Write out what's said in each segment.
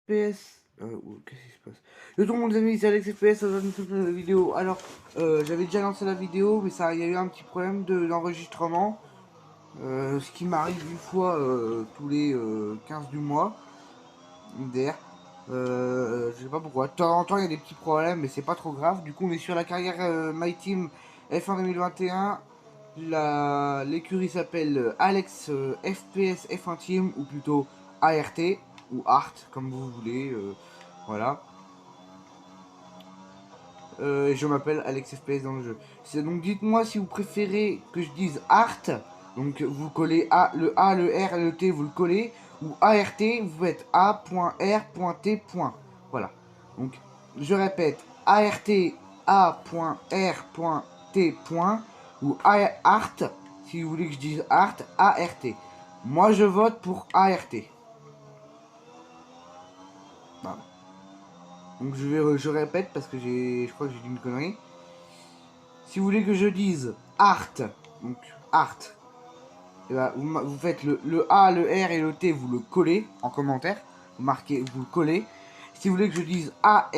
FPS. Qu'est-ce qui se passe? Yo tout le monde, les amis, c'est Alex FPS, dans une nouvelle vidéo. Alors, j'avais déjà lancé la vidéo, mais il y a eu un petit problème d'enregistrement. Ce qui m'arrive une fois tous les 15 du mois. MDR. Je sais pas pourquoi. De temps en temps, il y a des petits problèmes, mais c'est pas trop grave. Du coup, on est sur la carrière My Team F1 2021. L'écurie s'appelle Alex FPS F1 Team, ou plutôt ART, ou ART, comme vous voulez. Voilà. Je m'appelle Alex FPS dans le jeu. Donc dites-moi si vous préférez que je dise ART. Donc vous collez le A, le R et le T, vous le collez. Ou ART, vous faites A.R.T. Voilà. Donc je répète, ART, A.R.T. Ou ART, si vous voulez que je dise ART, ART. Moi je vote pour ART. Voilà. Donc je répète parce que je crois que j'ai dit une connerie. Si vous voulez que je dise art, donc art, et ben vous faites le A, le R et le T, vous le collez en commentaire, vous le collez. Si vous voulez que je dise ART,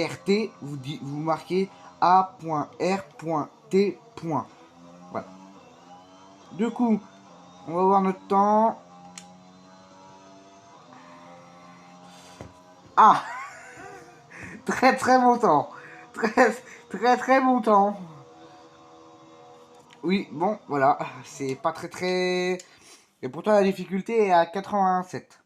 vous marquez A.R.T. Voilà. Du coup, on va voir notre temps. Ah, très très bon temps. Très bon temps. Oui, bon, voilà. C'est pas très... Et pourtant, la difficulté est à 87.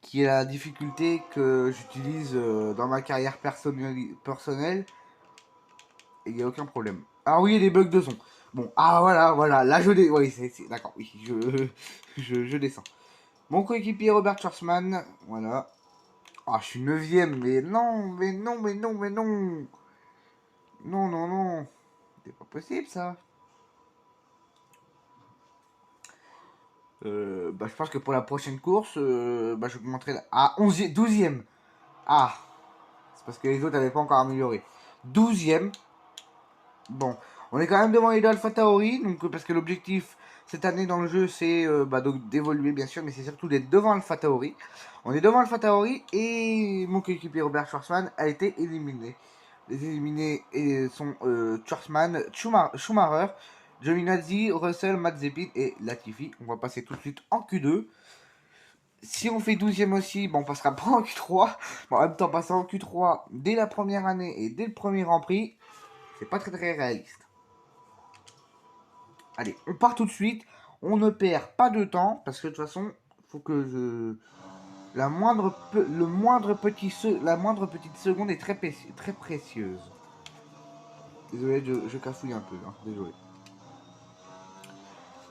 Qui est la difficulté que j'utilise dans ma carrière personnelle. Et il n'y a aucun problème. Ah oui, il y a des bugs de son. Bon, ah voilà. Là, je descends. Oui, d'accord, oui, je descends. Mon coéquipier Robert Schwarzman. Voilà. Ah, je suis 9ème, mais non. Non. C'est pas possible, ça. Je pense que pour la prochaine course, je monterai à 12ème. Ah, c'est parce que les autres n'avaient pas encore amélioré. 12ème. Bon, on est quand même devant les deux Alpha Tauri, donc, parce que l'objectif cette année dans le jeu, c'est d'évoluer bien sûr, mais c'est surtout d'être devant Alpha Tauri. On est devant Alpha Tauri et mon coéquipier Robert Schwarzman a été éliminé. Les éliminés sont Schwarzman, Schumacher, Giovinazzi, Russell, Mazepin et Latifi. On va passer tout de suite en Q2. Si on fait 12ème aussi, on passera pas en Q3. Bon, en même temps, passer en Q3 dès la première année et dès le premier Grand Prix, c'est pas très réaliste. Allez, on part tout de suite. On ne perd pas de temps parce que de toute façon, faut que la moindre petite seconde est très précieuse. Désolé, je cafouille un peu, hein, désolé.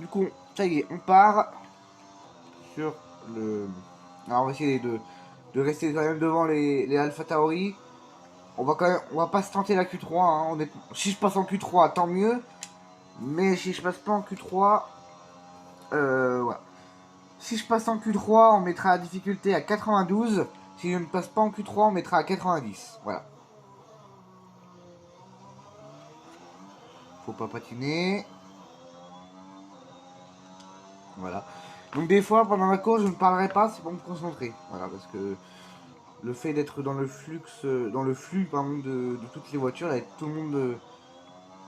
Du coup, ça y est, on part sur le. Alors, on va essayer de rester quand même devant les Alpha Tauri. On va pas se tenter la Q3. Hein, si je passe en Q3, tant mieux. Mais si je passe pas en Q3, voilà. Si je passe en Q3, on mettra la difficulté à 92. Si je ne passe pas en Q3, on mettra à 90. Voilà. Faut pas patiner. Voilà. Donc des fois, pendant la course, je ne parlerai pas, c'est pour me concentrer. Voilà, parce que le fait d'être dans le flux, de toutes les voitures, avec tout le monde...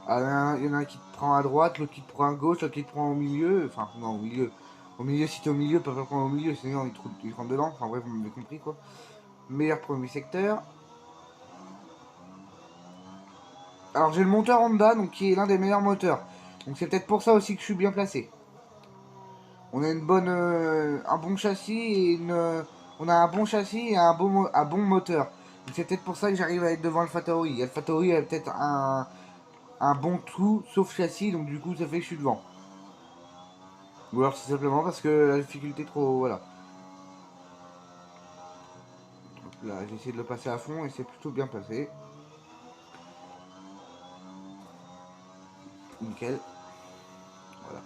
il y en a un qui te prend à droite, l'autre qui te prend à gauche, l'autre qui te prend au milieu. Enfin, non, au milieu. Au milieu, si t'es au milieu, pas prendre au milieu, sinon il te rentre dedans. Enfin bref, vous m'avez compris quoi. Meilleur premier secteur. Alors j'ai le moteur Honda, donc qui est l'un des meilleurs moteurs. Donc c'est peut-être pour ça aussi que je suis bien placé. On a un bon châssis et on a un bon châssis et un bon moteur. Donc c'est peut-être pour ça que j'arrive à être devant Alpha Tauri. Alpha Tauri a peut-être un bon tout, sauf châssis, donc du coup ça fait que je suis devant. Ou alors c'est simplement parce que la difficulté est trop... Voilà. Donc là j'ai essayé de le passer à fond et c'est plutôt bien passé. Nickel. Voilà.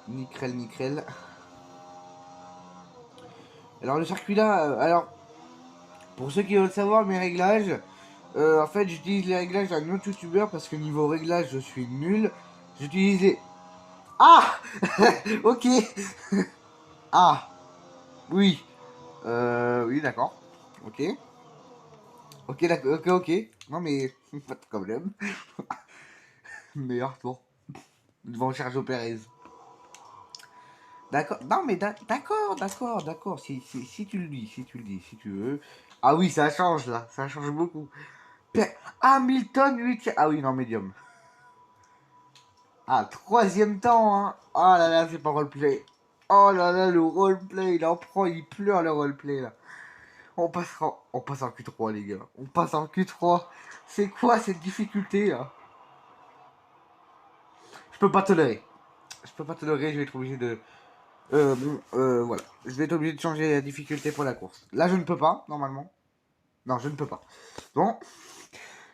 Nickel. Alors le circuit là, alors pour ceux qui veulent savoir mes réglages, en fait j'utilise les réglages d'un autre youtubeur parce que niveau réglage je suis nul. J'utilise les... Ah ok. Ah oui. Oui, d'accord. Ok. Ok, d'accord. Ok, ok. Non, mais pas de problème. Meilleur tour. Devant Sergio Perez. D'accord. Non, mais d'accord, d'accord, d'accord. Si tu le dis, si tu le dis, si tu veux. Ah oui, ça change là. Ça change beaucoup. Hamilton 8. Ah oui, non, médium. Ah, troisième temps, hein. Oh là là, c'est pas roleplay. Oh là là, le roleplay, il en prend, il pleure le roleplay là. On passe en Q3, les gars. On passe en Q3. C'est quoi cette difficulté là? Je peux pas tolérer. Je peux pas tolérer, je vais être obligé de. Voilà. Je vais être obligé de changer la difficulté pour la course. Là, je ne peux pas, normalement. Non, je ne peux pas. Bon,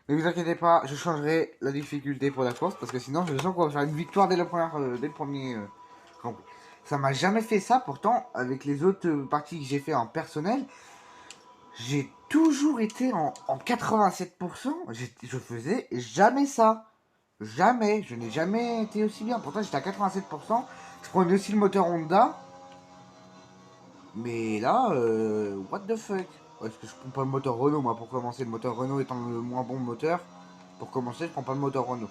ne vous inquiétez pas, je changerai la difficulté pour la course parce que sinon, je sens qu'on va faire une victoire dès, dès le premier Grand Prix. Ça m'a jamais fait ça, pourtant, avec les autres parties que j'ai fait en personnel, j'ai toujours été en 87%. Je faisais jamais ça. Jamais. Je n'ai jamais été aussi bien. Pourtant, j'étais à 87%. Je prenais aussi le moteur Honda. Mais là, what the fuck? Est-ce que je prends pas le moteur Renault, moi, pour commencer? Le moteur Renault étant le moins bon moteur. Pour commencer, je prends pas le moteur Renault.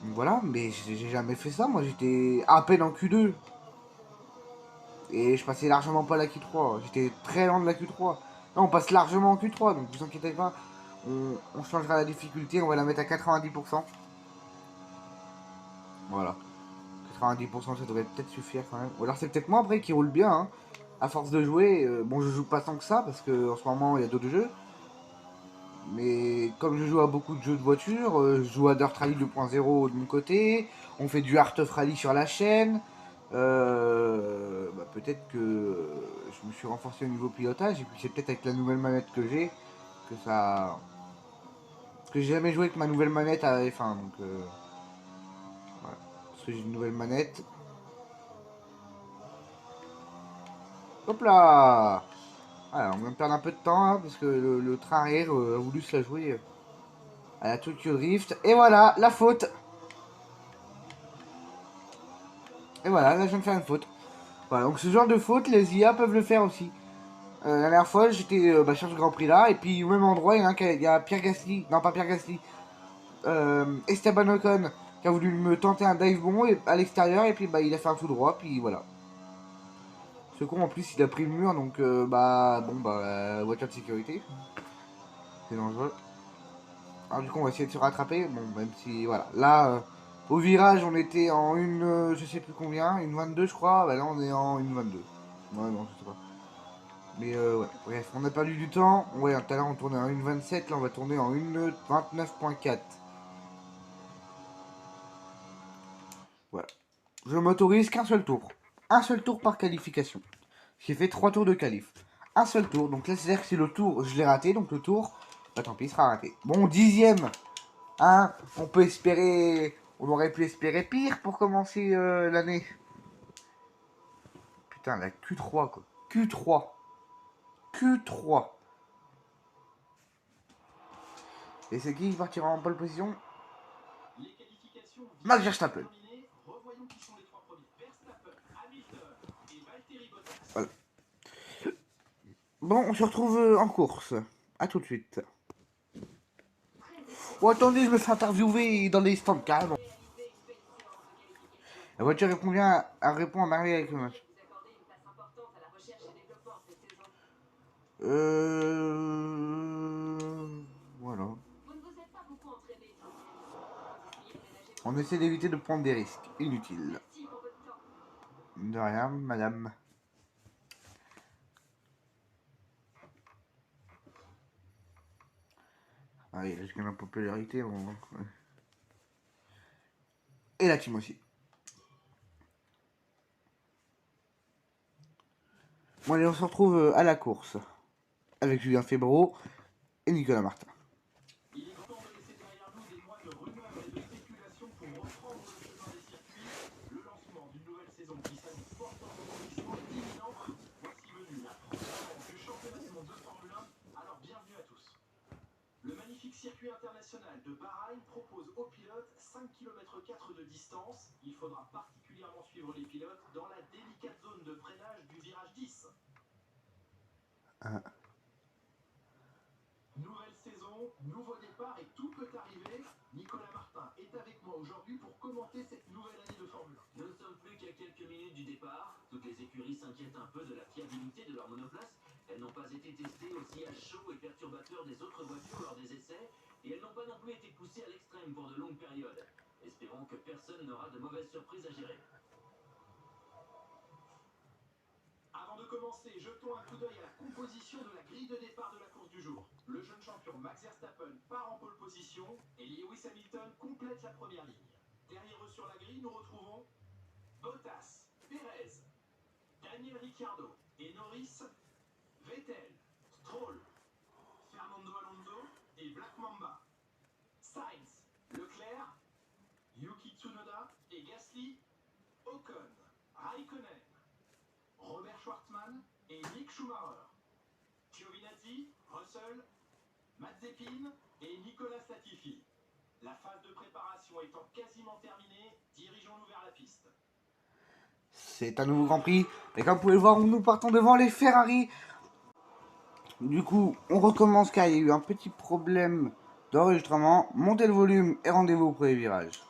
Donc voilà, mais j'ai jamais fait ça. Moi, j'étais à peine en Q2. Et je passais largement pas la Q3. J'étais très loin de la Q3. Là, on passe largement en Q3, donc vous inquiétez pas. On changera la difficulté, on va la mettre à 90%. Voilà. 90%, ça devrait peut-être suffire quand même. Ou alors c'est peut-être moi après qui roule bien. Hein. À force de jouer, bon, je joue pas tant que ça parce que en ce moment il y a d'autres jeux. Mais comme je joue à beaucoup de jeux de voiture, je joue à Dirt Rally 2.0 de mon côté. On fait du Art of Rally sur la chaîne. Bah, peut-être que je me suis renforcé au niveau pilotage. Et puis c'est peut-être avec la nouvelle manette que j'ai que ça. Parce que j'ai jamais joué avec ma nouvelle manette à F1. Donc voilà. Parce que j'ai une nouvelle manette. Hop là! Alors, on vient de perdre un peu de temps hein, parce que le train arrière a voulu se la jouer à la Tokyo Drift. Et voilà, la faute! Et voilà, là je viens de faire une faute. Voilà, donc ce genre de faute, les IA peuvent le faire aussi. La dernière fois, j'étais sur ce Grand Prix là, et puis au même endroit, il y a Pierre Gasly, non pas Pierre Gasly, Esteban Ocon qui a voulu me tenter un dive bomb à l'extérieur, et puis bah il a fait un tout droit, puis voilà. Ce con en plus il a pris le mur, donc voiture de sécurité. C'est dangereux. Alors du coup on va essayer de se rattraper, bon même si voilà. Là, au virage on était en une, je sais plus combien, une 22 je crois, bah là on est en une 22. Ouais non je sais pas. Mais ouais, bref, on a perdu du temps. Ouais, tout à l'heure on tournait en 1.27, là on va tourner en 1.29.4. Voilà. Je m'autorise qu'un seul tour. Un seul tour par qualification. J'ai fait 3 tours de qualif. Un seul tour, donc là c'est-à-dire que si le tour, je l'ai raté, donc le tour, bah tant pis, il sera raté. Bon, 10ème, hein, on peut espérer, on aurait pu espérer pire pour commencer l'année. Putain, la Q3 quoi. Q3. Q3. Et c'est qui partira en pole position? Max Verstappen. Voilà. Bon, on se retrouve en course. A tout de suite. Oh, attendez, je me fais interviewer dans les stands carrément. La voiture répond bien, elle répond à Marie avec le match. Voilà. On essaie d'éviter de prendre des risques inutiles. De rien, madame. Ah, il risque la popularité. Et la team aussi. Bon, allez, on se retrouve à la course. Avec Julien Febro et Nicolas Martin. Nouvelle saison, nouveau départ et tout peut arriver. Nicolas Martin est avec moi aujourd'hui pour commenter cette nouvelle année de Formule 1. Nous ne sommes plus qu'à quelques minutes du départ. Toutes les écuries s'inquiètent un peu de la fiabilité de leur monoplace. Elles n'ont pas été testées au sillage chaud et perturbateur des autres voitures lors des essais. Et elles n'ont pas non plus été poussées à l'extrême pour de longues périodes. Espérons que personne n'aura de mauvaises surprises à gérer. Avant de commencer, jetons un coup d'œil à la composition de la grille de départ de la course du jour. Le jeune champion Max Verstappen part en pole position et Lewis Hamilton complète la première ligne. Derrière eux sur la grille, nous retrouvons Bottas, Perez, Daniel Ricciardo et Norris, Vettel, Stroll, Fernando Alonso et Black Mamba, Sainz, Leclerc, Yuki Tsunoda et Gasly, Ocon, Raikkonen, Robert Schwartzmann et Mick Schumacher, Giovinazzi, Russell, Mazepin et Nicolas Latifi. La phase de préparation étant quasiment terminée, dirigeons-nous vers la piste. C'est un nouveau Grand Prix. Et comme vous pouvez le voir, nous partons devant les Ferrari. Du coup, on recommence car il y a eu un petit problème d'enregistrement. Montez le volume et rendez-vous au premier virage.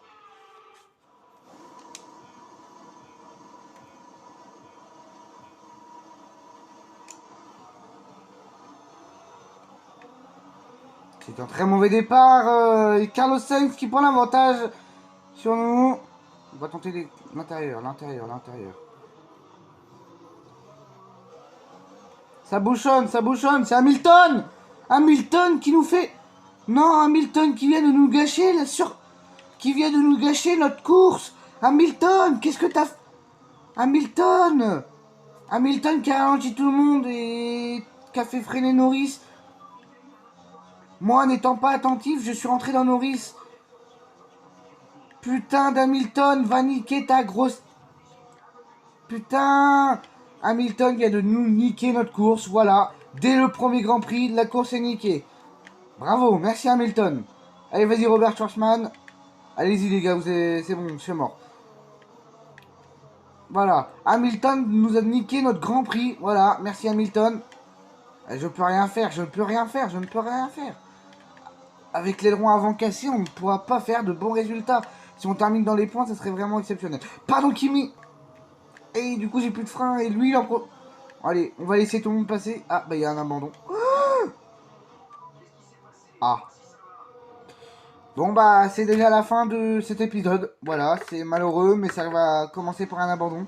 C'est un très mauvais départ. Et Carlos Sainz qui prend l'avantage sur nous. On va tenter l'intérieur. Ça bouchonne. C'est Hamilton. Hamilton qui nous fait... Non, Hamilton qui vient de nous gâcher qui vient de nous gâcher notre course. Hamilton, qu'est-ce que t'as fait? Hamilton qui a ralenti tout le monde et qui a fait freiner Norris. Moi, n'étant pas attentif, je suis rentré dans Norris. Putain d'Hamilton, va niquer ta grosse... Putain, Hamilton vient de nous niquer notre course, voilà. Dès le premier Grand Prix, la course est niquée. Bravo, merci Hamilton. Allez, vas-y Robert Schwarzman. Allez-y les gars, c'est bon, je suis mort. Voilà, Hamilton nous a niqué notre Grand Prix. Voilà, merci Hamilton. Je peux rien faire. Avec l'aileron avant cassé, on ne pourra pas faire de bons résultats. Si on termine dans les points, ça serait vraiment exceptionnel. Pardon Kimi. Et du coup, j'ai plus de frein. Et lui, il en pro... Allez, on va laisser tout le monde passer. Ah, bah il y a un abandon. Ah. Bon bah, c'est déjà la fin de cet épisode. Voilà, c'est malheureux, mais ça va commencer par un abandon.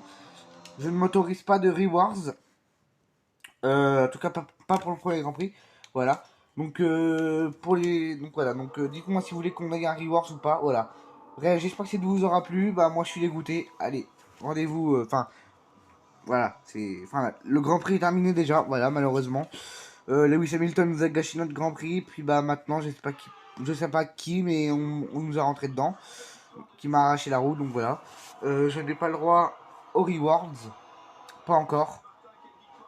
Je ne m'autorise pas de rewards. En tout cas, pas pour le premier Grand Prix. Voilà. Donc, pour les... Donc, voilà. Donc, dites-moi si vous voulez qu'on ait un rewards ou pas. Voilà. Bref, j'espère que cette vous aura plu. Bah, moi, je suis dégoûté. Allez, rendez-vous. Enfin, voilà. Enfin, le Grand Prix est terminé déjà. Voilà, malheureusement. Lewis Hamilton nous a gâché notre Grand Prix. Puis, bah, maintenant, je sais pas qui, mais on nous a rentré dedans. Qui m'a arraché la roue. Donc, voilà. Je n'ai pas le droit aux rewards. Pas encore.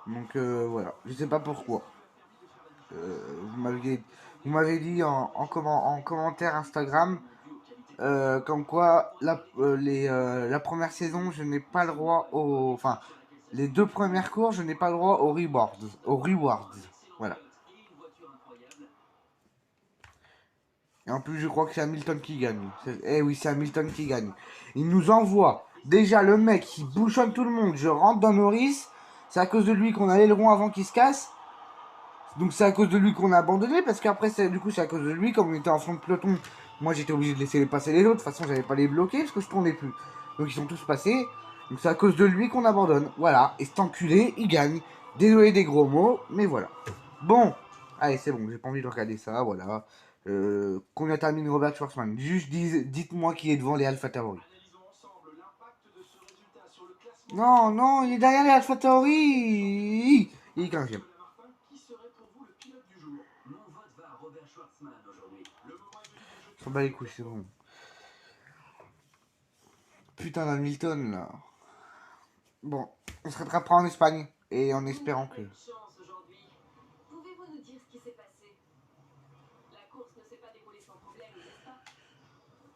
Donc, voilà. Je sais pas pourquoi. Vous m'avez dit en commentaire Instagram comme quoi la première saison je n'ai pas le droit aux... Enfin, les deux premières courses je n'ai pas le droit aux rewards. Voilà. Et en plus je crois que c'est Hamilton qui gagne. Eh oui, c'est Hamilton qui gagne. Il nous envoie. Déjà le mec qui bouchonne tout le monde. Je rentre dans Norris. C'est à cause de lui qu'on a l'aileron avant qu'il se casse. Donc c'est à cause de lui qu'on a abandonné, parce qu'après du coup c'est à cause de lui, comme on était en fond de peloton, moi j'étais obligé de laisser passer les autres, de toute façon j'avais pas les bloquer parce que je tournais plus. Donc ils sont tous passés, donc c'est à cause de lui qu'on abandonne, voilà, et cet enculé il gagne. Désolé des gros mots, mais voilà. Bon, allez c'est bon, j'ai pas envie de regarder ça, voilà. Combien termine Robert Schwarzman? Juste dites-moi qui est devant les Alpha Tauri. Non, non, il est derrière les Alpha Tauri. Il est 15ème. On s'en bat les couilles, c'est bon. Putain d'Hamilton là. Bon, on se rattrapera en Espagne et en espérant que... Pouvez-vous nous dire ce qui s'est passé? La course ne s'est pas déroulée sans problème, n'est-ce pas?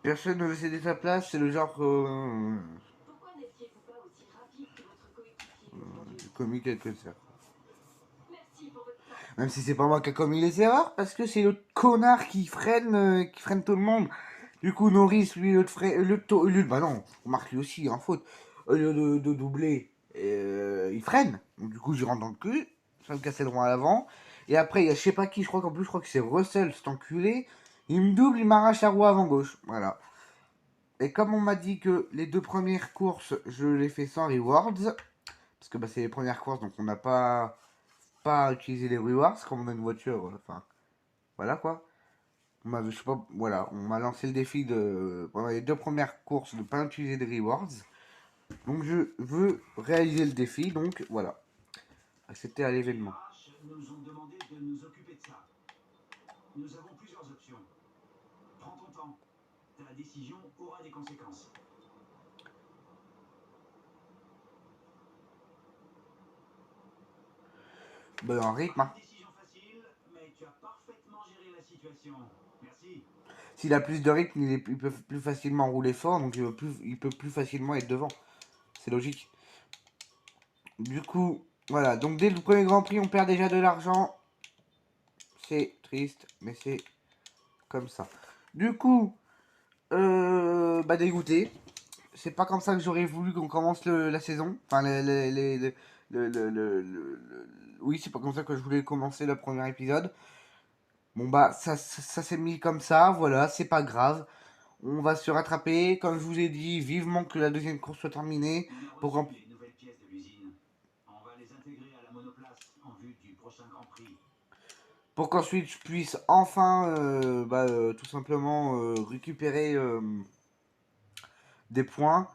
Personne ne veut céder sa place, c'est le genre... Pourquoi n'étiez-vous pas aussi rapide que votre coéquipier aujourd'hui? comique quelque ça. Merci pour votre Même si c'est pas moi qui a commis les erreurs, parce que c'est l'autre connard qui freine tout le monde. Du coup, Norris, lui, bah non, on marque lui aussi en faute. Au lieu de doubler, il freine. Donc du coup, j'y rentre dans le cul. Ça me casse le droit à l'avant. Et après, il y a je sais pas qui, je crois que c'est Russell, cet enculé. Il me double, il m'arrache la roue avant gauche. Voilà. Et comme on m'a dit que les 2 premières courses, je les fais sans rewards, parce que bah, c'est les premières courses, donc on n'a pas utilisé les rewards, comme on a une voiture, enfin, voilà quoi. Je sais pas, voilà, on m'a lancé le défi de, pendant les 2 premières courses, de ne pas utiliser de rewards. Donc je veux réaliser le défi, donc voilà. Accepter à Les l'événement. RH nous ont demandé de nous occuper de ça. Nous avons plusieurs options. Prends ton temps. Ta décision aura des conséquences. Ben, en rythme, Pas hein. une décision facile, mais tu as parfaitement géré la situation. Merci. S'il a plus de rythme, il peut plus facilement rouler fort, donc il peut plus facilement être devant. C'est logique. Du coup, voilà. Donc dès le premier Grand Prix, on perd déjà de l'argent. C'est triste, mais c'est comme ça. Du coup, bah dégoûté. C'est pas comme ça que j'aurais voulu qu'on commence la saison. Enfin, oui, c'est pas comme ça que je voulais commencer le premier épisode. Bon bah, ça s'est mis comme ça, voilà, c'est pas grave. On va se rattraper. Comme je vous ai dit, vivement que la deuxième course soit terminée. On a Pour, reçu les nouvelles pièces de l'usine. On va les intégrer à la monoplace en vue du prochain Grand Prix. pour qu'ensuite je puisse enfin, tout simplement récupérer des points.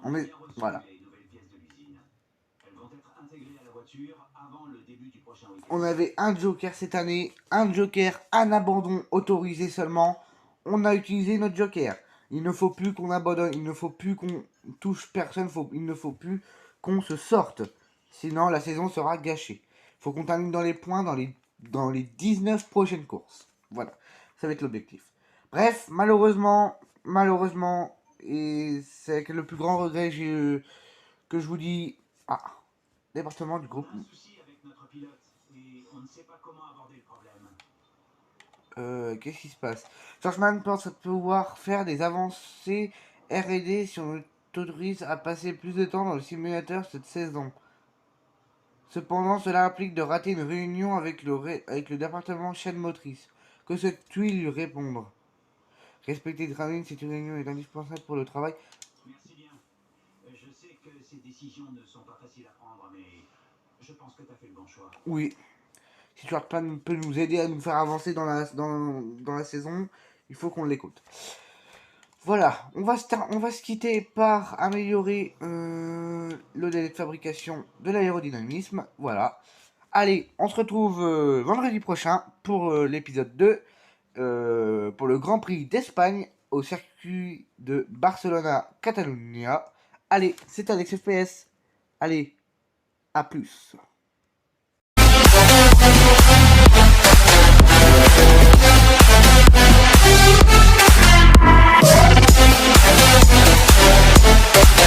On On a est, bien reçu voilà. les nouvelles pièces de l'usine. Elles vont être intégrées à la voiture avant le début du prochain week-end. On avait un joker cette année, un joker, un abandon autorisé seulement. On a utilisé notre joker. Il ne faut plus qu'on abandonne, il ne faut plus qu'on touche personne, il ne faut plus qu'on se sorte. Sinon, la saison sera gâchée. Il faut qu'on termine dans les points dans les 19 prochaines courses. Voilà, ça va être l'objectif. Bref, malheureusement, et c'est avec le plus grand regret que je vous dis, département du On groupe. a un souci avec notre pilote et on ne sait pas comment aborder le problème. Qu'est-ce qui se passe? Changement pense pouvoir faire des avancées R&D si on t'autorise à passer plus de temps dans le simulateur cette saison. Cependant, cela implique de rater une réunion avec avec le département chaîne motrice. Que souhaites-tu lui répondre? Respecter Dravin, cette réunion est indispensable pour le travail. Merci bien. Je sais que ces décisions ne sont pas faciles à prendre, mais je pense que tu as fait le bon choix. Oui. Si Shortplan peut nous aider à nous faire avancer dans la saison, il faut qu'on l'écoute. Voilà, on va se quitter par améliorer le délai de fabrication de l'aérodynamisme. Voilà. Allez, on se retrouve vendredi prochain pour l'épisode 2, pour le Grand Prix d'Espagne au circuit de Barcelona-Catalunya. Allez, c'est Alex FPS. Allez, à plus.